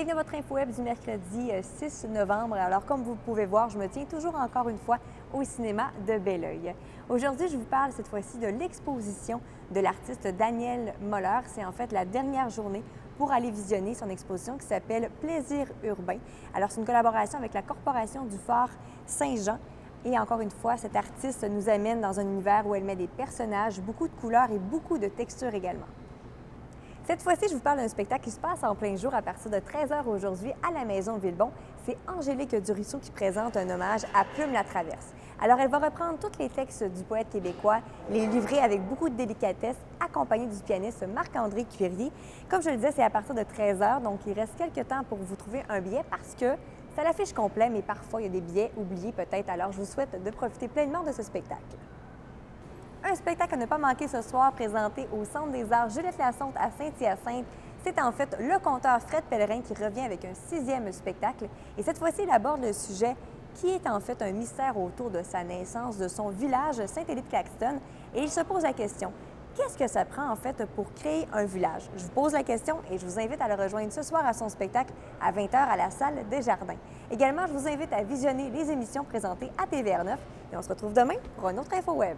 Bienvenue à votre info web du mercredi 6 novembre. Alors, comme vous pouvez voir, je me tiens toujours encore une fois au cinéma de Belleuil. Aujourd'hui, je vous parle cette fois-ci de l'exposition de l'artiste Daniel Moller. C'est en fait la dernière journée pour aller visionner son exposition qui s'appelle Plaisir urbain. Alors, c'est une collaboration avec la Corporation du Fort Saint-Jean. Et encore une fois, cette artiste nous amène dans un univers où elle met des personnages, beaucoup de couleurs et beaucoup de textures également. Cette fois-ci, je vous parle d'un spectacle qui se passe en plein jour à partir de 13h aujourd'hui à la Maison Villebon. C'est Angélique Durisseau qui présente un hommage à Plume la Traverse. Alors, elle va reprendre tous les textes du poète québécois, les livrer avec beaucoup de délicatesse, accompagnée du pianiste Marc-André Cuirier. Comme je le disais, c'est à partir de 13h, donc il reste quelques temps pour vous trouver un billet parce que c'est à l'affiche complet, mais parfois il y a des billets oubliés peut-être. Alors, je vous souhaite de profiter pleinement de ce spectacle. Un spectacle à ne pas manquer ce soir, présenté au Centre des Arts Juliette Lassonde à Saint-Hyacinthe. C'est en fait le conteur Fred Pellerin qui revient avec un 6e spectacle. Et cette fois-ci, il aborde le sujet qui est en fait un mystère autour de sa naissance, de son village Saint-Élie-de-Claxton. Et il se pose la question, qu'est-ce que ça prend en fait pour créer un village? Je vous pose la question et je vous invite à le rejoindre ce soir à son spectacle à 20h à la salle des Jardins. Également, je vous invite à visionner les émissions présentées à TVR9 et on se retrouve demain pour un autre info web.